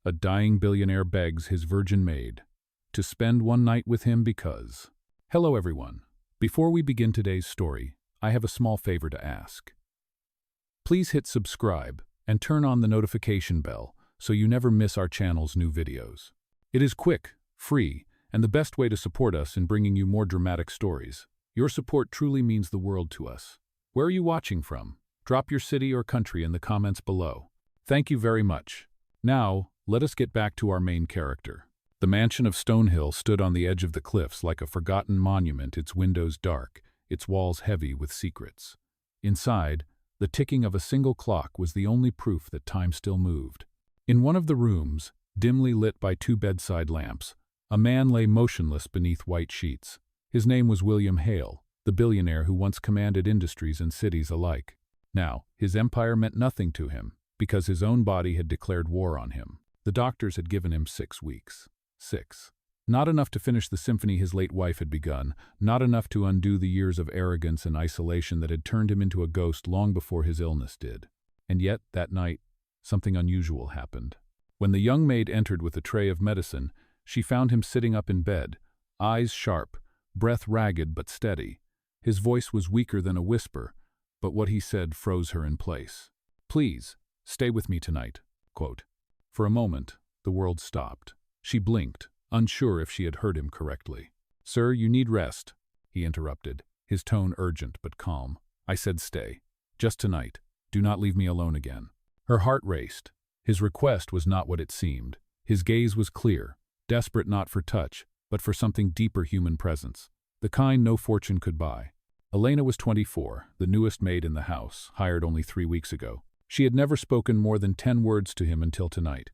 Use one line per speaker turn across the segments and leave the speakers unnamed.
A dying billionaire begs his virgin maid to spend one night with him because... Hello everyone. Before we begin today's story, I have a small favor to ask. Please hit subscribe and turn on the notification bell so you never miss our channel's new videos. It is quick, free, and the best way to support us in bringing you more dramatic stories. Your support truly means the world to us. Where are you watching from? Drop your city or country in the comments below. Thank you very much. Now, let us get back to our main character. The mansion of Stonehill stood on the edge of the cliffs like a forgotten monument, its windows dark, its walls heavy with secrets. Inside, the ticking of a single clock was the only proof that time still moved. In one of the rooms, dimly lit by two bedside lamps, a man lay motionless beneath white sheets. His name was William Hale, the billionaire who once commanded industries and cities alike. Now, his empire meant nothing to him, because his own body had declared war on him. The doctors had given him 6 weeks. 6. Not enough to finish the symphony his late wife had begun, not enough to undo the years of arrogance and isolation that had turned him into a ghost long before his illness did. And yet, that night, something unusual happened. When the young maid entered with a tray of medicine, she found him sitting up in bed, eyes sharp, breath ragged but steady. His voice was weaker than a whisper, but what he said froze her in place. "Please, stay with me tonight." Quote. For a moment, the world stopped. She blinked, unsure if she had heard him correctly. "Sir, you need rest," he interrupted, his tone urgent but calm. "I said stay. Just tonight. Do not leave me alone again." Her heart raced. His request was not what it seemed. His gaze was clear, desperate not for touch, but for something deeper human presence, the kind no fortune could buy. Elena was 24, the newest maid in the house, hired only 3 weeks ago. She had never spoken more than 10 words to him until tonight.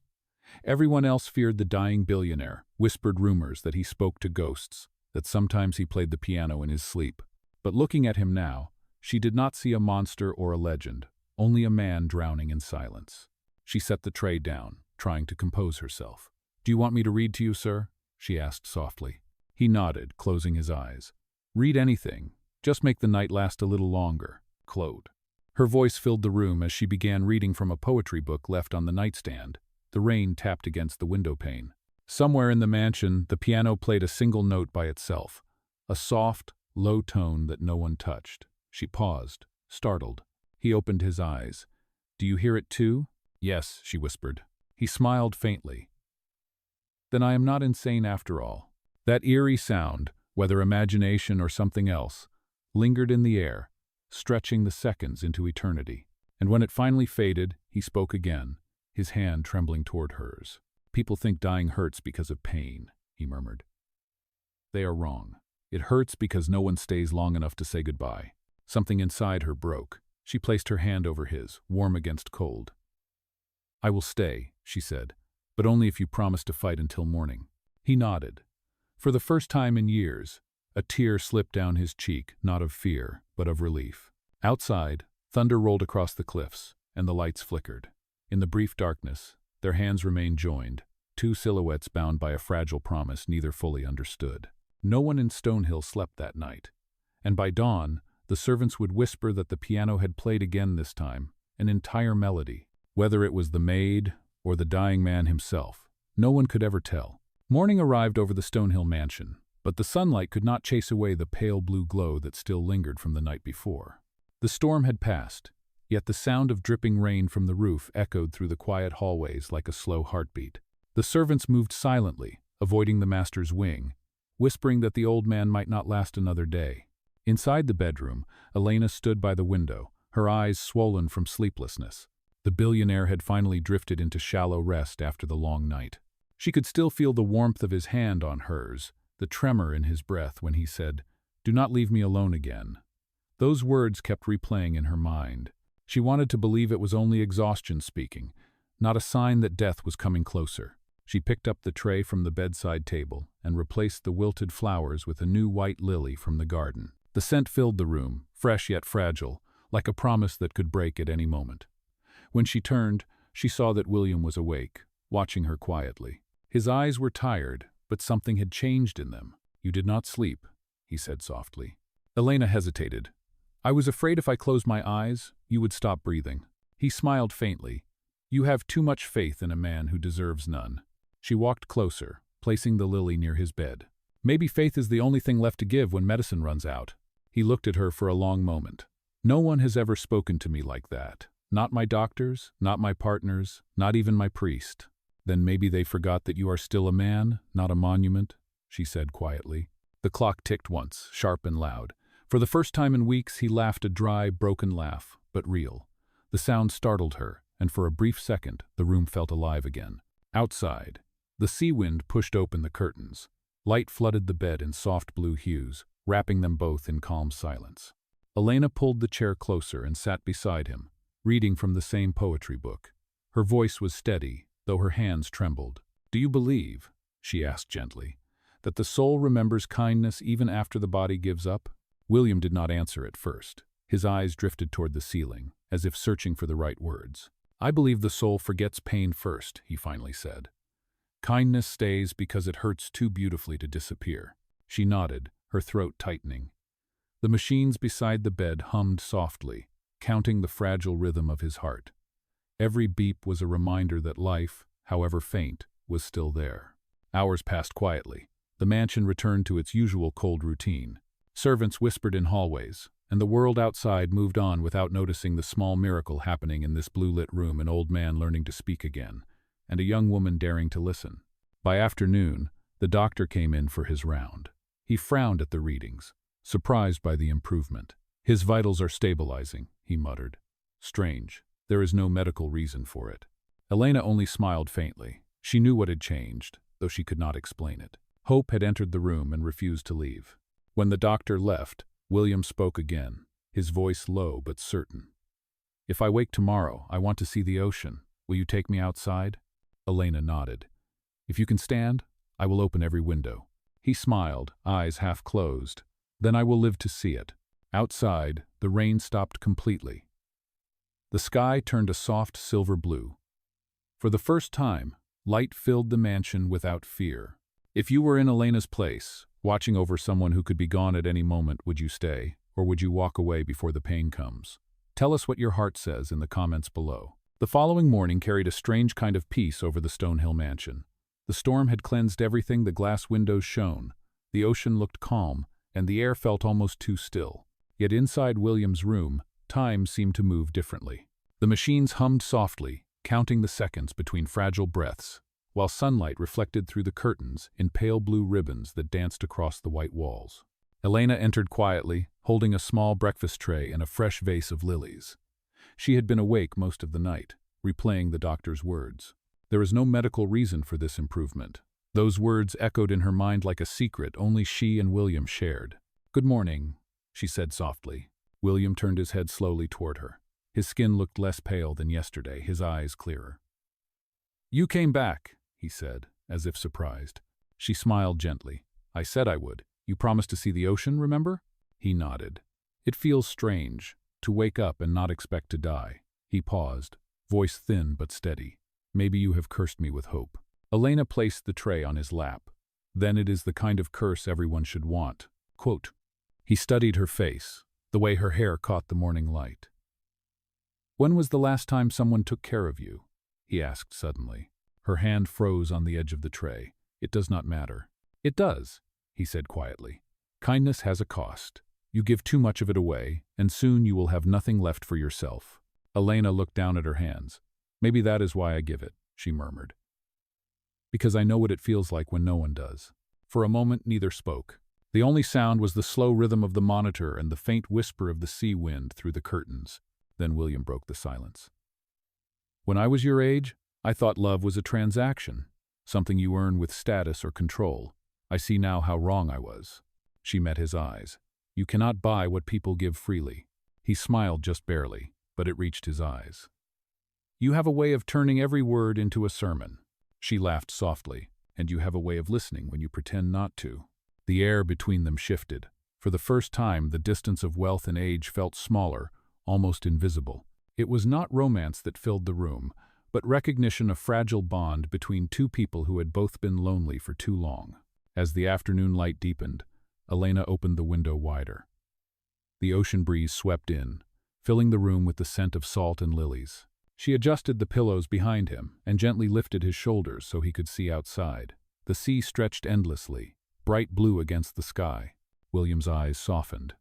Everyone else feared the dying billionaire, whispered rumors that he spoke to ghosts, that sometimes he played the piano in his sleep. But looking at him now, she did not see a monster or a legend, only a man drowning in silence. She set the tray down, trying to compose herself. "Do you want me to read to you, sir?" she asked softly. He nodded, closing his eyes. "Read anything. Just make the night last a little longer." Claude. Her voice filled the room as she began reading from a poetry book left on the nightstand. The rain tapped against the window pane. Somewhere in the mansion, the piano played a single note by itself, a soft, low tone that no one touched. She paused, startled. He opened his eyes. "Do you hear it too?" "Yes," she whispered. He smiled faintly. "Then I am not insane after all." That eerie sound, whether imagination or something else, lingered in the air, stretching the seconds into eternity. And when it finally faded, he spoke again, his hand trembling toward hers. "People think dying hurts because of pain," he murmured. "They are wrong. It hurts because no one stays long enough to say goodbye." Something inside her broke. She placed her hand over his, warm against cold. "I will stay," she said, "but only if you promise to fight until morning." He nodded. For the first time in years, a tear slipped down his cheek, not of fear, but of relief. Outside, thunder rolled across the cliffs, and the lights flickered. In the brief darkness, their hands remained joined, two silhouettes bound by a fragile promise neither fully understood. No one in Stonehill slept that night, and by dawn, the servants would whisper that the piano had played again this time, an entire melody. Whether it was the maid or the dying man himself, no one could ever tell. Morning arrived over the Stonehill mansion, but the sunlight could not chase away the pale blue glow that still lingered from the night before. The storm had passed, yet the sound of dripping rain from the roof echoed through the quiet hallways like a slow heartbeat. The servants moved silently, avoiding the master's wing, whispering that the old man might not last another day. Inside the bedroom, Elena stood by the window, her eyes swollen from sleeplessness. The billionaire had finally drifted into shallow rest after the long night. She could still feel the warmth of his hand on hers, the tremor in his breath when he said, "Do not leave me alone again." Those words kept replaying in her mind. She wanted to believe it was only exhaustion speaking, not a sign that death was coming closer. She picked up the tray from the bedside table and replaced the wilted flowers with a new white lily from the garden. The scent filled the room, fresh yet fragile, like a promise that could break at any moment. When she turned, she saw that William was awake, watching her quietly. His eyes were tired, but something had changed in them. "You did not sleep," he said softly. Elena hesitated. "I was afraid if I closed my eyes, you would stop breathing." He smiled faintly. You have too much faith in a man who deserves none. She walked closer, placing the lily near his bed. Maybe faith is the only thing left to give when medicine runs out. He looked at her for a long moment. No one has ever spoken to me like that. Not my doctors, not my partners, not even my priest. Then maybe they forgot that you are still a man, not a monument, she said quietly. The clock ticked once, sharp and loud. For the first time in weeks, he laughed a dry, broken laugh, but real. The sound startled her, and for a brief second, the room felt alive again. Outside, the sea wind pushed open the curtains. Light flooded the bed in soft blue hues, wrapping them both in calm silence. Elena pulled the chair closer and sat beside him, reading from the same poetry book. Her voice was steady, though her hands trembled. "Do you believe," she asked gently, "that the soul remembers kindness even after the body gives up?" William did not answer at first. His eyes drifted toward the ceiling, as if searching for the right words. "I believe the soul forgets pain first," he finally said. "Kindness stays because it hurts too beautifully to disappear." She nodded, her throat tightening. The machines beside the bed hummed softly, counting the fragile rhythm of his heart. Every beep was a reminder that life, however faint, was still there. Hours passed quietly. The mansion returned to its usual cold routine. Servants whispered in hallways, and the world outside moved on without noticing the small miracle happening in this blue-lit room: an old man learning to speak again, and a young woman daring to listen. By afternoon, the doctor came in for his round. He frowned at the readings, surprised by the improvement. "His vitals are stabilizing," he muttered. "Strange. There is no medical reason for it." Elena only smiled faintly. She knew what had changed, though she could not explain it. Hope had entered the room and refused to leave. When the doctor left, William spoke again, his voice low but certain. "If I wake tomorrow, I want to see the ocean. Will you take me outside?" Elena nodded. "If you can stand, I will open every window." He smiled, eyes half closed. "Then I will live to see it." Outside, the rain stopped completely. The sky turned a soft silver blue. For the first time, light filled the mansion without fear. If you were in Elena's place, watching over someone who could be gone at any moment, would you stay, or would you walk away before the pain comes? Tell us what your heart says in the comments below. The following morning carried a strange kind of peace over the Stonehill mansion. The storm had cleansed everything. The glass windows shone, the ocean looked calm, and the air felt almost too still. Yet inside William's room, time seemed to move differently. The machines hummed softly, counting the seconds between fragile breaths, while sunlight reflected through the curtains in pale blue ribbons that danced across the white walls. Elena entered quietly, holding a small breakfast tray and a fresh vase of lilies. She had been awake most of the night, replaying the doctor's words. There is no medical reason for this improvement. Those words echoed in her mind like a secret only she and William shared. "Good morning," she said softly. William turned his head slowly toward her. His skin looked less pale than yesterday, his eyes clearer. "You came back," he said, as if surprised. She smiled gently. "I said I would. You promised to see the ocean, remember?" He nodded. "It feels strange, to wake up and not expect to die." He paused, voice thin but steady. "Maybe you have cursed me with hope." Elena placed the tray on his lap. "Then it is the kind of curse everyone should want." Quote. He studied her face, the way her hair caught the morning light. "When was the last time someone took care of you?" he asked suddenly. Her hand froze on the edge of the tray. "It does not matter." "It does," he said quietly. "Kindness has a cost. You give too much of it away, and soon you will have nothing left for yourself." Elena looked down at her hands. "Maybe that is why I give it," she murmured. "Because I know what it feels like when no one does." For a moment, neither spoke. The only sound was the slow rhythm of the monitor and the faint whisper of the sea wind through the curtains. Then William broke the silence. "When I was your age, I thought love was a transaction, something you earn with status or control. I see now how wrong I was." She met his eyes. "You cannot buy what people give freely." He smiled just barely, but it reached his eyes. "You have a way of turning every word into a sermon." She laughed softly. "And you have a way of listening when you pretend not to." The air between them shifted. For the first time, the distance of wealth and age felt smaller, almost invisible. It was not romance that filled the room, but recognition of fragile bond between two people who had both been lonely for too long. As the afternoon light deepened, Elena opened the window wider. The ocean breeze swept in, filling the room with the scent of salt and lilies. She adjusted the pillows behind him and gently lifted his shoulders so he could see outside. The sea stretched endlessly, bright blue against the sky. William's eyes softened.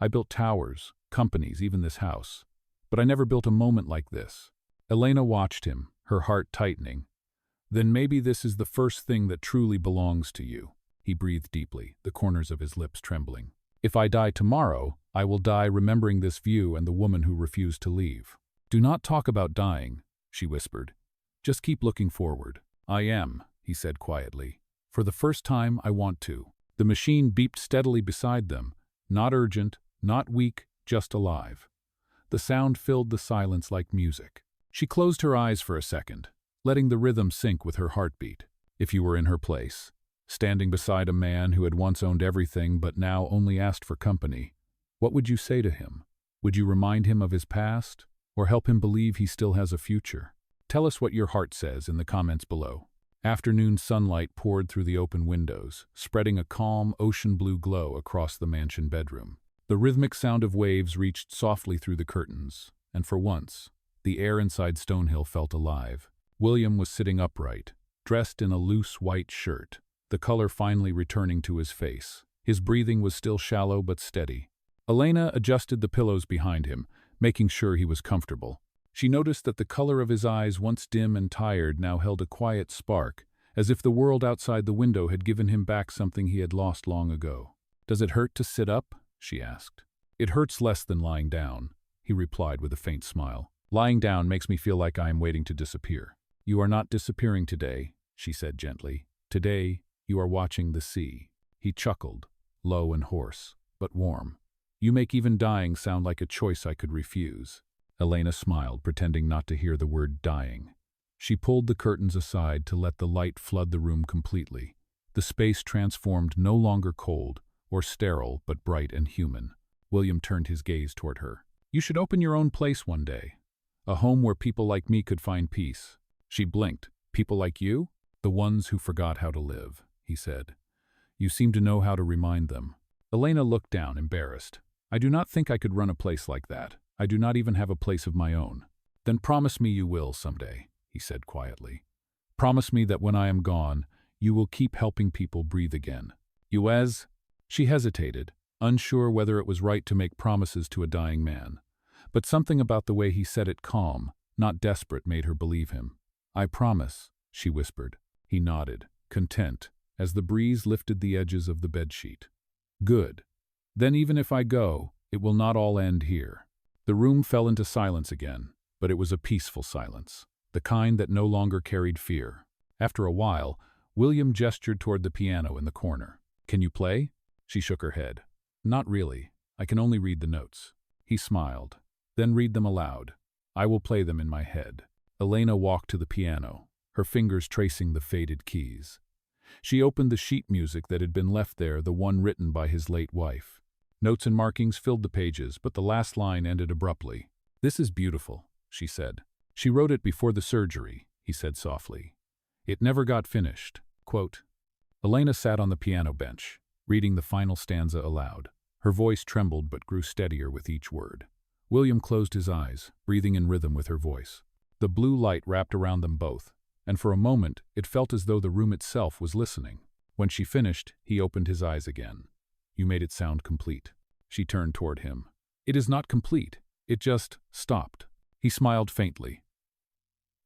I built towers, companies, even this house. But I never built a moment like this. Elena watched him, her heart tightening. Then maybe this is the first thing that truly belongs to you. He breathed deeply, the corners of his lips trembling. If I die tomorrow, I will die remembering this view and the woman who refused to leave. Do not talk about dying, she whispered. Just keep looking forward. I am, he said quietly. For the first time, I want to. The machine beeped steadily beside them, not urgent, not weak, just alive. The sound filled the silence like music. She closed her eyes for a second, letting the rhythm sync with her heartbeat. If you were in her place, standing beside a man who had once owned everything but now only asked for company, what would you say to him? Would you remind him of his past, or help him believe he still has a future? Tell us what your heart says in the comments below. Afternoon sunlight poured through the open windows, spreading a calm, ocean blue glow across the mansion bedroom. The rhythmic sound of waves reached softly through the curtains, and for once, the air inside Stonehill felt alive. William was sitting upright, dressed in a loose white shirt, the color finally returning to his face. His breathing was still shallow but steady. Elena adjusted the pillows behind him, making sure he was comfortable. She noticed that the color of his eyes, once dim and tired, now held a quiet spark, as if the world outside the window had given him back something he had lost long ago. Does it hurt to sit up? She asked. It hurts less than lying down, he replied with a faint smile. Lying down makes me feel like I am waiting to disappear. You are not disappearing today, she said gently. Today, you are watching the sea. He chuckled, low and hoarse, but warm. You make even dying sound like a choice I could refuse. Elena smiled, pretending not to hear the word dying. She pulled the curtains aside to let the light flood the room completely. The space transformed, no longer cold or sterile, but bright and human. William turned his gaze toward her. You should open your own place one day. A home where people like me could find peace. She blinked. People like you? The ones who forgot how to live, he said. You seem to know how to remind them. Elena looked down, embarrassed. I do not think I could run a place like that. I do not even have a place of my own. Then promise me you will someday, he said quietly. Promise me that when I am gone, you will keep helping people breathe again. Yuez? She hesitated, unsure whether it was right to make promises to a dying man. But something about the way he said it, calm, not desperate, made her believe him. I promise, she whispered. He nodded, content, as the breeze lifted the edges of the bedsheet. Good. Then even if I go, it will not all end here. The room fell into silence again, but it was a peaceful silence, the kind that no longer carried fear. After a while, William gestured toward the piano in the corner. Can you play? She shook her head. Not really. I can only read the notes. He smiled. Then read them aloud. I will play them in my head. Elena walked to the piano, her fingers tracing the faded keys. She opened the sheet music that had been left there, the one written by his late wife. Notes and markings filled the pages, but the last line ended abruptly. This is beautiful, she said. She wrote it before the surgery, he said softly. It never got finished. Quote. Elena sat on the piano bench, reading the final stanza aloud. Her voice trembled but grew steadier with each word. William closed his eyes, breathing in rhythm with her voice. The blue light wrapped around them both, and for a moment it felt as though the room itself was listening. When she finished, he opened his eyes again. You made it sound complete. She turned toward him. It is not complete. It just stopped. He smiled faintly.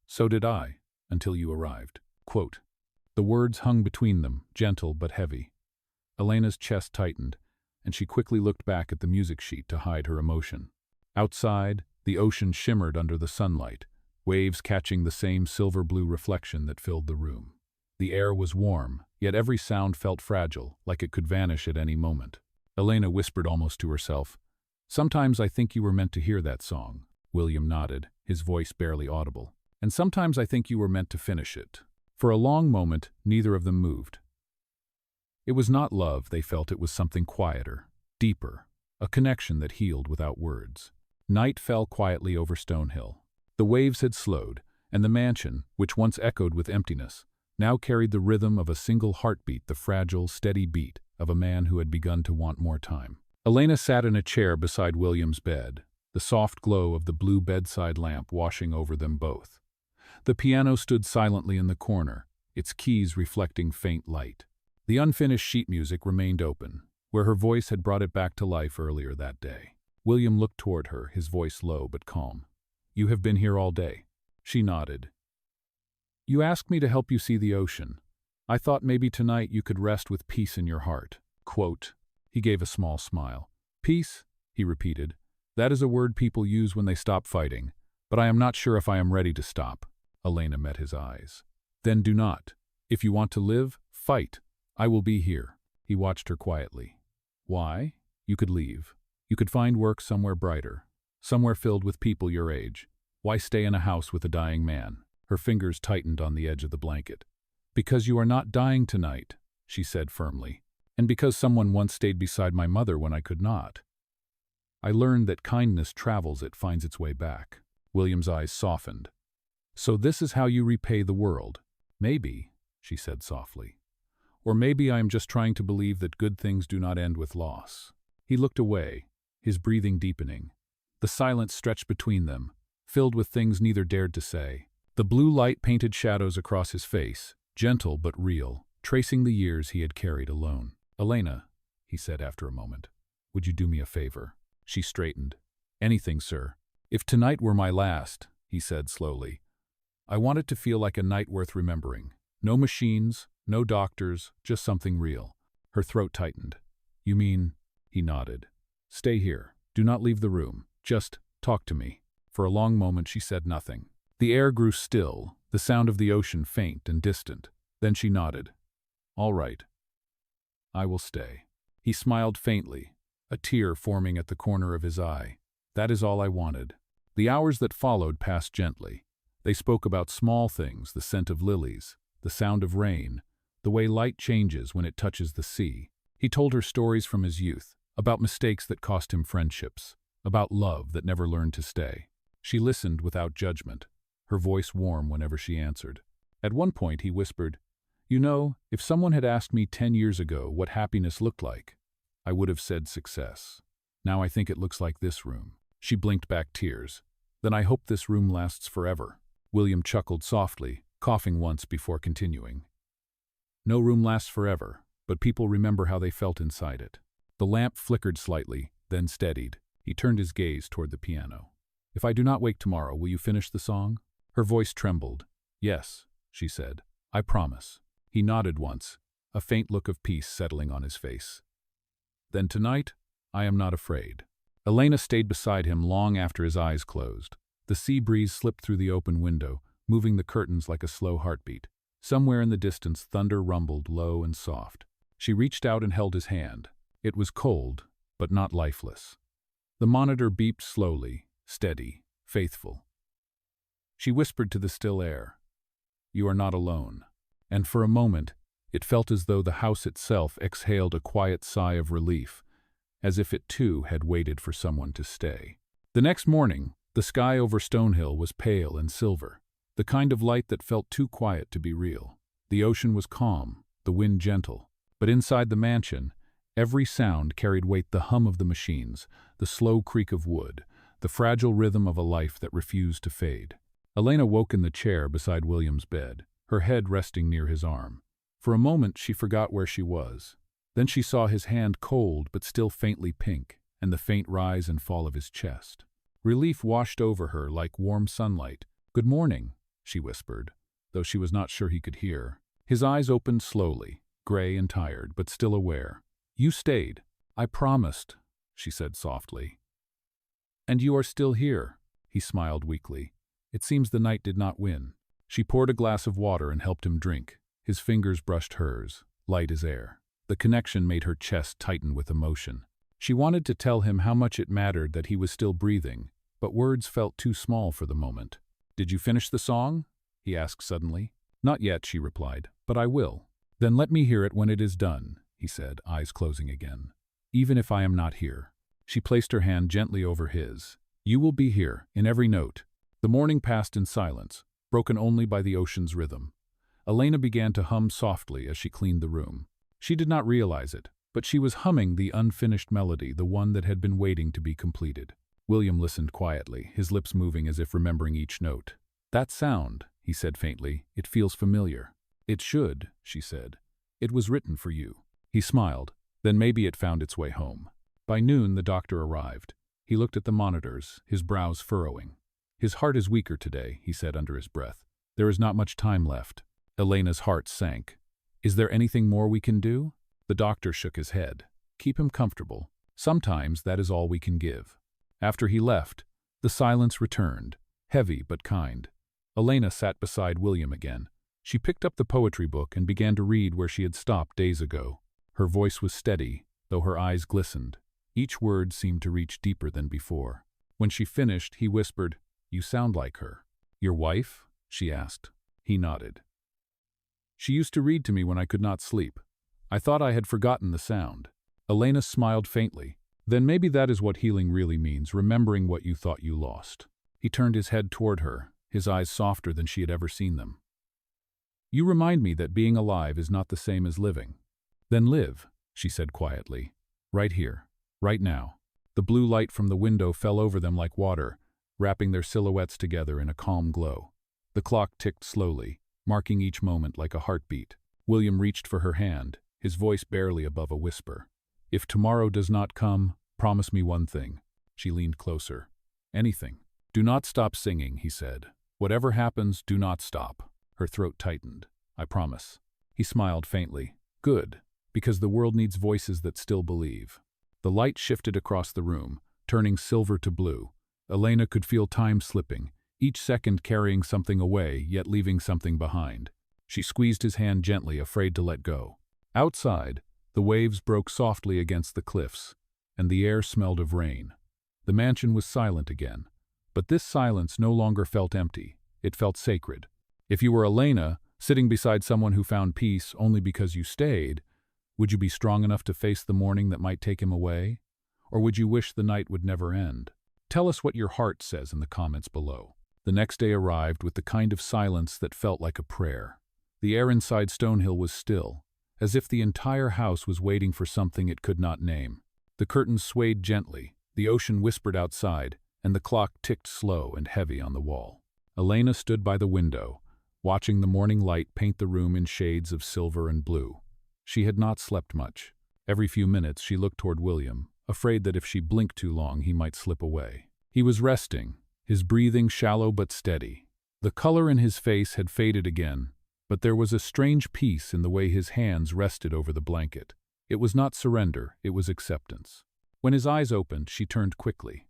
So did I, until you arrived. Quote. The words hung between them, gentle but heavy. Elena's chest tightened, and she quickly looked back at the music sheet to hide her emotion. Outside, the ocean shimmered under the sunlight, waves catching the same silver-blue reflection that filled the room. The air was warm, yet every sound felt fragile, like it could vanish at any moment. Elena whispered almost to herself, Sometimes I think you were meant to hear that song. William nodded, his voice barely audible. And sometimes I think you were meant to finish it. For a long moment, neither of them moved. It was not love, they felt. It was something quieter, deeper, a connection that healed without words. Night fell quietly over Stonehill. The waves had slowed, and the mansion, which once echoed with emptiness, now carried the rhythm of a single heartbeat, the fragile, steady beat of a man who had begun to want more time. Elena sat in a chair beside William's bed, the soft glow of the blue bedside lamp washing over them both. The piano stood silently in the corner, its keys reflecting faint light. The unfinished sheet music remained open, where her voice had brought it back to life earlier that day. William looked toward her, his voice low but calm. "You have been here all day." She nodded. "You asked me to help you see the ocean. I thought maybe tonight you could rest with peace in your heart." Quote. He gave a small smile. "Peace?" he repeated. "That is a word people use when they stop fighting, but I am not sure if I am ready to stop." Elena met his eyes. "Then do not. If you want to live, fight. I will be here." He watched her quietly. "Why? You could leave. You could find work somewhere brighter, somewhere filled with people your age. Why stay in a house with a dying man?" Her fingers tightened on the edge of the blanket. "Because you are not dying tonight," she said firmly, "and because someone once stayed beside my mother when I could not. I learned that kindness travels, it finds its way back." William's eyes softened. "So this is how you repay the world." "Maybe," she said softly. "Or maybe I am just trying to believe that good things do not end with loss." He looked away, his breathing deepening. The silence stretched between them, filled with things neither dared to say. The blue light painted shadows across his face, gentle but real, tracing the years he had carried alone. "Elena," he said after a moment, "would you do me a favor?" She straightened. "Anything, sir. If tonight were my last," he said slowly, "I want it to feel like a night worth remembering. No machines, no doctors, just something real." Her throat tightened. "You mean?" He nodded. "Stay here. Do not leave the room. Just talk to me." For a long moment she said nothing. The air grew still, the sound of the ocean faint and distant. Then she nodded. "All right. I will stay." He smiled faintly, a tear forming at the corner of his eye. "That is all I wanted." The hours that followed passed gently. They spoke about small things, the scent of lilies, the sound of rain, the way light changes when it touches the sea. He told her stories from his youth, about mistakes that cost him friendships, about love that never learned to stay. She listened without judgment, her voice warm whenever she answered. At one point he whispered, "You know, if someone had asked me 10 years ago what happiness looked like, I would have said success. Now I think it looks like this room." She blinked back tears. "Then I hope this room lasts forever." William chuckled softly, coughing once before continuing. "No room lasts forever, but people remember how they felt inside it." The lamp flickered slightly, then steadied. He turned his gaze toward the piano. "If I do not wake tomorrow, will you finish the song?" Her voice trembled. "Yes," she said. "I promise." He nodded once, a faint look of peace settling on his face. "Then tonight, I am not afraid." Elena stayed beside him long after his eyes closed. The sea breeze slipped through the open window, moving the curtains like a slow heartbeat. Somewhere in the distance, thunder rumbled low and soft. She reached out and held his hand. It was cold, but not lifeless. The monitor beeped slowly, steady, faithful. She whispered to the still air, "You are not alone." And for a moment, it felt as though the house itself exhaled a quiet sigh of relief, as if it too had waited for someone to stay. The next morning, the sky over Stonehill was pale and silver, the kind of light that felt too quiet to be real. The ocean was calm, the wind gentle, but inside the mansion, every sound carried weight: the hum of the machines, the slow creak of wood, the fragile rhythm of a life that refused to fade. Elena woke in the chair beside William's bed, her head resting near his arm. For a moment she forgot where she was. Then she saw his hand, cold but still faintly pink, and the faint rise and fall of his chest. Relief washed over her like warm sunlight. "Good morning," she whispered, though she was not sure he could hear. His eyes opened slowly, gray and tired, but still aware. "You stayed." "I promised," she said softly. "And you are still here." He smiled weakly. "It seems the night did not win." She poured a glass of water and helped him drink. His fingers brushed hers, light as air. The connection made her chest tighten with emotion. She wanted to tell him how much it mattered that he was still breathing, but words felt too small for the moment. "Did you finish the song?" he asked suddenly. "Not yet," she replied, "but I will." "Then let me hear it when it is done," he said, eyes closing again. "Even if I am not here." She placed her hand gently over his. "You will be here, in every note." The morning passed in silence, broken only by the ocean's rhythm. Elena began to hum softly as she cleaned the room. She did not realize it, but she was humming the unfinished melody, the one that had been waiting to be completed. William listened quietly, his lips moving as if remembering each note. "That sound," he said faintly, "it feels familiar." "It should," she said. "It was written for you." He smiled. Then maybe it found its way home. By noon, the doctor arrived. He looked at the monitors, his brows furrowing. "His heart is weaker today," he said under his breath. "There is not much time left." Elena's heart sank. "Is there anything more we can do?" The doctor shook his head. "Keep him comfortable. Sometimes that is all we can give." After he left, the silence returned, heavy but kind. Elena sat beside William again. She picked up the poetry book and began to read where she had stopped days ago. Her voice was steady, though her eyes glistened. Each word seemed to reach deeper than before. When she finished, he whispered, "You sound like her." "Your wife?" she asked. He nodded. "She used to read to me when I could not sleep. I thought I had forgotten the sound." Elena smiled faintly. "Then maybe that is what healing really means, remembering what you thought you lost." He turned his head toward her, his eyes softer than she had ever seen them. "You remind me that being alive is not the same as living." "Then live," she said quietly. "Right here, right now." The blue light from the window fell over them like water, wrapping their silhouettes together in a calm glow. The clock ticked slowly, marking each moment like a heartbeat. William reached for her hand, his voice barely above a whisper. "If tomorrow does not come, promise me one thing." She leaned closer. "Anything." "Do not stop singing," he said. "Whatever happens, do not stop." Her throat tightened. "I promise." He smiled faintly. "Good, because the world needs voices that still believe." The light shifted across the room, turning silver to blue. Elena could feel time slipping, each second carrying something away, yet leaving something behind. She squeezed his hand gently, afraid to let go. Outside, the waves broke softly against the cliffs, and the air smelled of rain. The mansion was silent again, but this silence no longer felt empty. It felt sacred. If you were Elena, sitting beside someone who found peace only because you stayed, would you be strong enough to face the morning that might take him away? Or would you wish the night would never end? Tell us what your heart says in the comments below. The next day arrived with the kind of silence that felt like a prayer. The air inside Stonehill was still, as if the entire house was waiting for something it could not name. The curtains swayed gently, the ocean whispered outside, and the clock ticked slow and heavy on the wall. Elena stood by the window, watching the morning light paint the room in shades of silver and blue. She had not slept much. Every few minutes she looked toward William, afraid that if she blinked too long he might slip away. He was resting, his breathing shallow but steady. The color in his face had faded again, but there was a strange peace in the way his hands rested over the blanket. It was not surrender, it was acceptance. When his eyes opened, she turned quickly.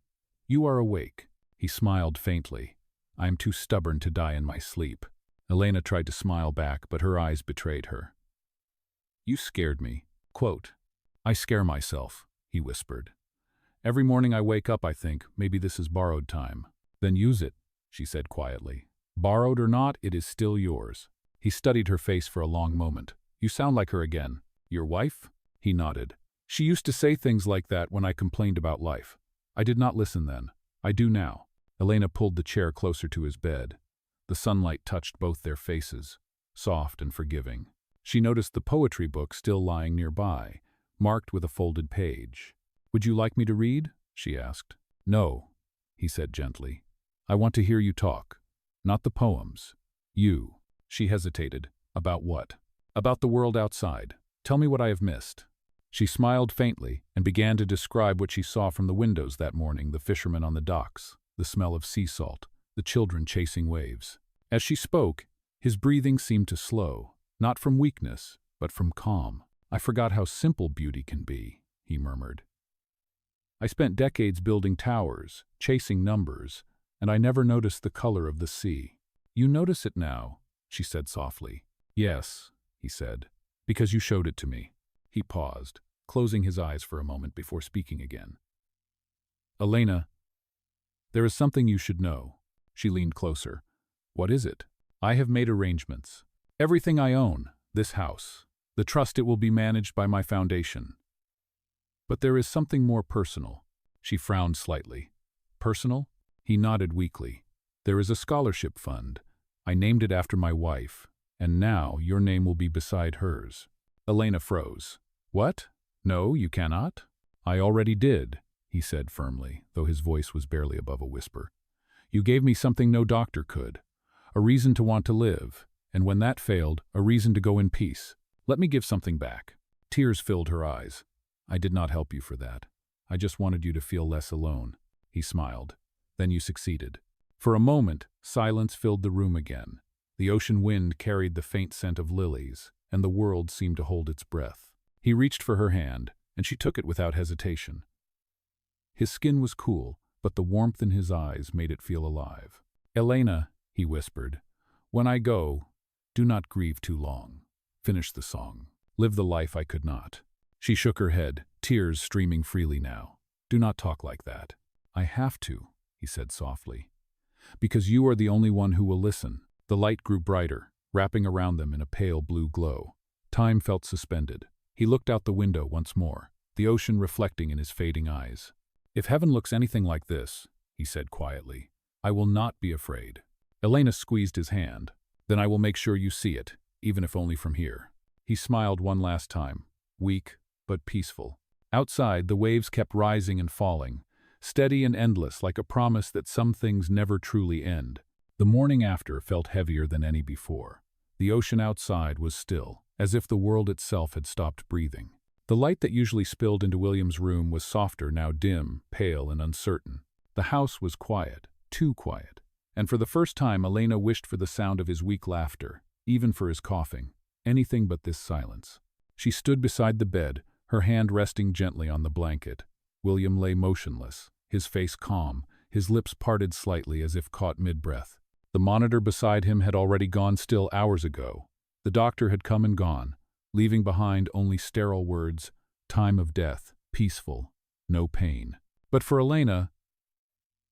"You are awake." He smiled faintly. "I am too stubborn to die in my sleep." Elena tried to smile back, but her eyes betrayed her. "You scared me." Quote, "I scare myself," he whispered. "Every morning I wake up I think, maybe this is borrowed time." "Then use it," she said quietly. "Borrowed or not, it is still yours." He studied her face for a long moment. "You sound like her again." "Your wife?" He nodded. "She used to say things like that when I complained about life. I did not listen then. I do now." Elena pulled the chair closer to his bed. The sunlight touched both their faces, soft and forgiving. She noticed the poetry book still lying nearby, marked with a folded page. "Would you like me to read?" she asked. "No," he said gently. "I want to hear you talk. Not the poems. You." She hesitated. "About what?" "About the world outside. Tell me what I have missed." She smiled faintly and began to describe what she saw from the windows that morning, the fishermen on the docks, the smell of sea salt, the children chasing waves. As she spoke, his breathing seemed to slow, not from weakness, but from calm. "I forgot how simple beauty can be," he murmured. "I spent decades building towers, chasing numbers, and I never noticed the color of the sea." "You notice it now," she said softly. "Yes," he said, "because you showed it to me." He paused, closing his eyes for a moment before speaking again. "Elena, there is something you should know." She leaned closer. "What is it?" "I have made arrangements. Everything I own, this house, the trust it will be managed by my foundation. But there is something more personal." She frowned slightly. "Personal?" He nodded weakly. "There is a scholarship fund. I named it after my wife, and now your name will be beside hers." Elena froze. "What? No, you cannot?" "I already did," he said firmly, though his voice was barely above a whisper. You gave me something no doctor could. A reason to want to live, and when that failed, a reason to go in peace. Let me give something back. Tears filled her eyes. I did not help you for that. I just wanted you to feel less alone. He smiled. Then you succeeded. For a moment, silence filled the room again. The ocean wind carried the faint scent of lilies, and the world seemed to hold its breath. He reached for her hand, and she took it without hesitation. His skin was cool, but the warmth in his eyes made it feel alive. Elena, he whispered, when I go, do not grieve too long. Finish the song. Live the life I could not. She shook her head, tears streaming freely now. Do not talk like that. I have to, he said softly. Because you are the only one who will listen. The light grew brighter, wrapping around them in a pale blue glow. Time felt suspended. He looked out the window once more, the ocean reflecting in his fading eyes. If heaven looks anything like this, he said quietly, I will not be afraid. Elena squeezed his hand. Then I will make sure you see it, even if only from here. He smiled one last time, weak but peaceful. Outside, the waves kept rising and falling, steady and endless, like a promise that some things never truly end. The morning after felt heavier than any before. The ocean outside was still, as if the world itself had stopped breathing. The light that usually spilled into William's room was softer, now dim, pale, and uncertain. The house was quiet, too quiet. And for the first time, Elena wished for the sound of his weak laughter, even for his coughing. Anything but this silence. She stood beside the bed, her hand resting gently on the blanket. William lay motionless, his face calm, his lips parted slightly as if caught mid-breath. The monitor beside him had already gone still hours ago. The doctor had come and gone, leaving behind only sterile words, time of death, peaceful, no pain. But for Elena,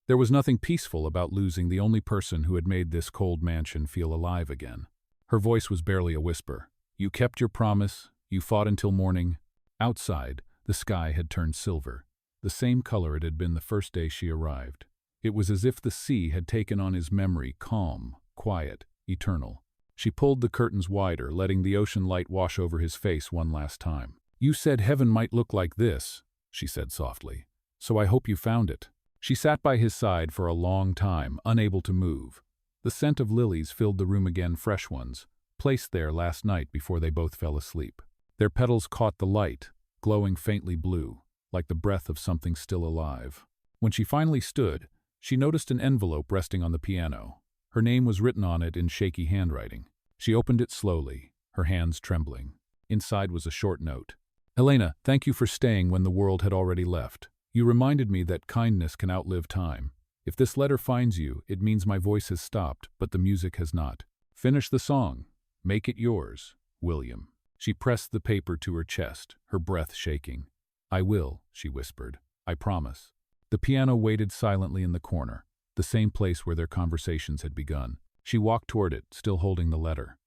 there was nothing peaceful about losing the only person who had made this cold mansion feel alive again. Her voice was barely a whisper. You kept your promise, you fought until morning. Outside, the sky had turned silver, the same color it had been the first day she arrived. It was as if the sea had taken on his memory, calm, quiet, eternal. She pulled the curtains wider, letting the ocean light wash over his face one last time. You said heaven might look like this, she said softly, so I hope you found it. She sat by his side for a long time, unable to move. The scent of lilies filled the room again, fresh ones, placed there last night before they both fell asleep. Their petals caught the light, glowing faintly blue, like the breath of something still alive. When she finally stood, she noticed an envelope resting on the piano. Her name was written on it in shaky handwriting. She opened it slowly, her hands trembling. Inside was a short note. Elena, thank you for staying when the world had already left. You reminded me that kindness can outlive time. If this letter finds you, it means my voice has stopped, but the music has not. Finish the song. Make it yours, William. She pressed the paper to her chest, her breath shaking. I will, she whispered. I promise. The piano waited silently in the corner, the same place where their conversations had begun. She walked toward it, still holding the letter.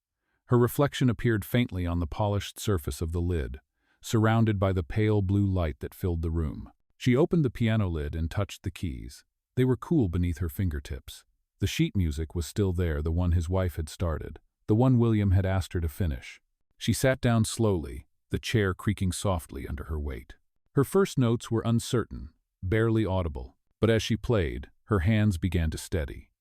Her reflection appeared faintly on the polished surface of the lid, surrounded by the pale blue light that filled the room. She opened the piano lid and touched the keys. They were cool beneath her fingertips. The sheet music was still there, the one his wife had started, the one William had asked her to finish. She sat down slowly, the chair creaking softly under her weight. Her first notes were uncertain, barely audible, but as she played, her hands began to steady.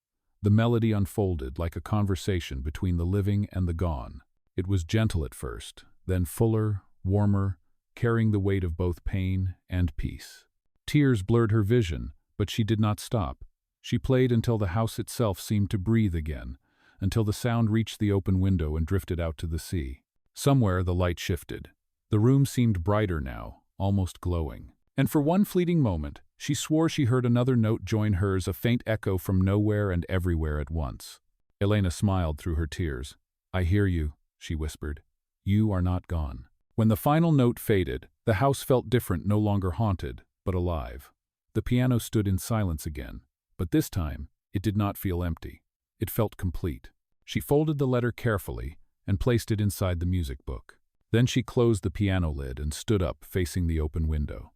The melody unfolded like a conversation between the living and the gone. It was gentle at first, then fuller, warmer, carrying the weight of both pain and peace. Tears blurred her vision, but she did not stop. She played until the house itself seemed to breathe again, until the sound reached the open window and drifted out to the sea. Somewhere the light shifted. The room seemed brighter now, almost glowing. And for one fleeting moment, she swore she heard another note join hers, a faint echo from nowhere and everywhere at once. Elena smiled through her tears. I hear you, she whispered. You are not gone. When the final note faded, the house felt different, no longer haunted, but alive. The piano stood in silence again, but this time, it did not feel empty. It felt complete. She folded the letter carefully and placed it inside the music book. Then she closed the piano lid and stood up, facing the open window.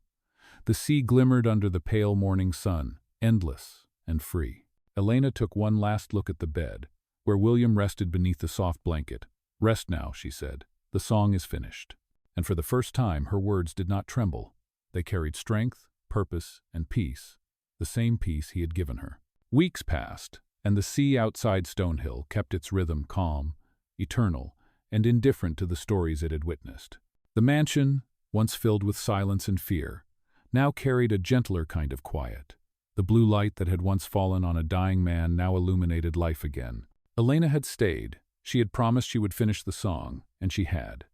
The sea glimmered under the pale morning sun, endless and free. Elena took one last look at the bed, where William rested beneath the soft blanket. Rest now, she said. The song is finished. And for the first time, her words did not tremble. They carried strength, purpose, and peace, the same peace he had given her. Weeks passed, and the sea outside Stonehill kept its rhythm calm, eternal, and indifferent to the stories it had witnessed. The mansion, once filled with silence and fear, now carried a gentler kind of quiet. The blue light that had once fallen on a dying man now illuminated life again. Elena had stayed. She had promised she would finish the song, and she had.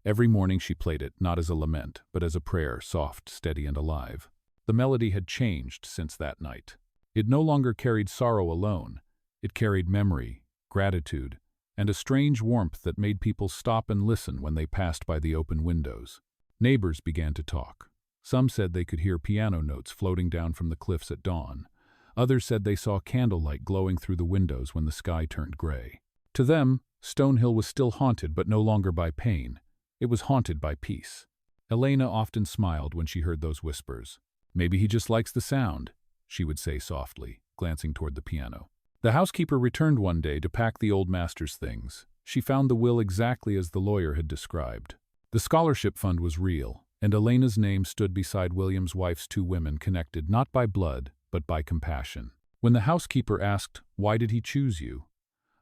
Every morning she played it, not as a lament, but as a prayer, soft, steady, and alive. The melody had changed since that night. It no longer carried sorrow alone. It carried memory, gratitude, and a strange warmth that made people stop and listen when they passed by the open windows. Neighbors began to talk. Some said they could hear piano notes floating down from the cliffs at dawn. Others said they saw candlelight glowing through the windows when the sky turned gray. To them, Stonehill was still haunted, but no longer by pain. It was haunted by peace. Elena often smiled when she heard those whispers. "Maybe he just likes the sound," she would say softly, glancing toward the piano. The housekeeper returned one day to pack the old master's things. She found the will exactly as the lawyer had described. The scholarship fund was real, and Elena's name stood beside William's wife's two women connected not by blood, but by compassion. When the housekeeper asked, "Why did he choose you?"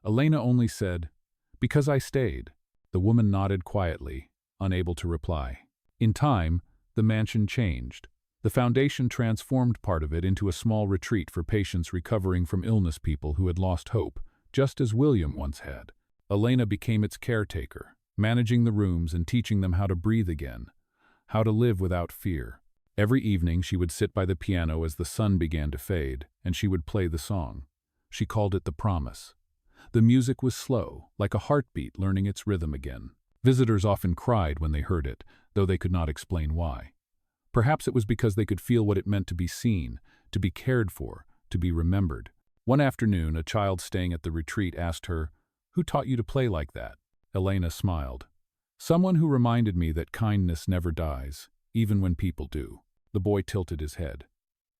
Elena only said, "Because I stayed." The woman nodded quietly, unable to reply. In time, the mansion changed. The foundation transformed part of it into a small retreat for patients recovering from illness, people who had lost hope, just as William once had. Elena became its caretaker, managing the rooms and teaching them how to breathe again, how to live without fear. Every evening she would sit by the piano as the sun began to fade, and she would play the song. She called it The Promise. The music was slow, like a heartbeat learning its rhythm again. Visitors often cried when they heard it, though they could not explain why. Perhaps it was because they could feel what it meant to be seen, to be cared for, to be remembered. One afternoon, a child staying at the retreat asked her, "Who taught you to play like that?" Elena smiled. "Someone who reminded me that kindness never dies, even when people do." The boy tilted his head.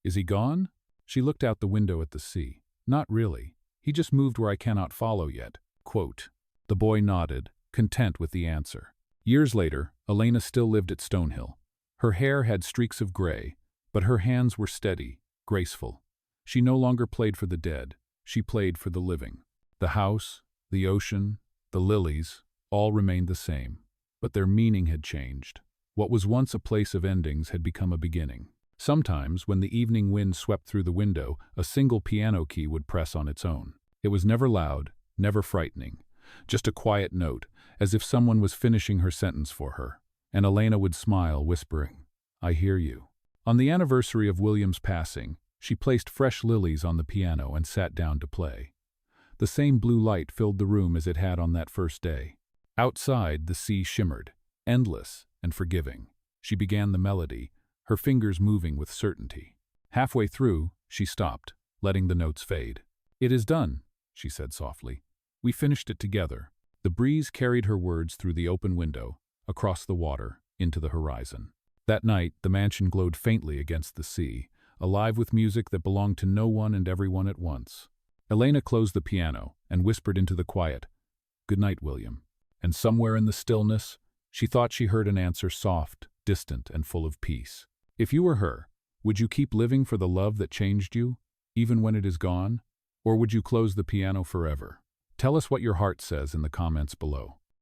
"Is he gone?" She looked out the window at the sea. "Not really. He just moved where I cannot follow yet." Quote. The boy nodded, content with the answer. Years later, Elena still lived at Stonehill. Her hair had streaks of gray, but her hands were steady, graceful. She no longer played for the dead. She played for the living. The house, the ocean, the lilies, all remained the same, but their meaning had changed. What was once a place of endings had become a beginning. Sometimes, when the evening wind swept through the window, a single piano key would press on its own. It was never loud, never frightening, just a quiet note, as if someone was finishing her sentence for her. And Elena would smile, whispering, "I hear you." On the anniversary of William's passing, she placed fresh lilies on the piano and sat down to play. The same blue light filled the room as it had on that first day. Outside, the sea shimmered, endless and forgiving. She began the melody, her fingers moving with certainty. Halfway through, she stopped, letting the notes fade. "It is done," she said softly. "We finished it together." The breeze carried her words through the open window, across the water, into the horizon. That night, the mansion glowed faintly against the sea, alive with music that belonged to no one and everyone at once. Elena closed the piano and whispered into the quiet, "Good night, William." And somewhere in the stillness, she thought she heard an answer, soft, distant, and full of peace. If you were her, would you keep living for the love that changed you, even when it is gone? Or would you close the piano forever? Tell us what your heart says in the comments below.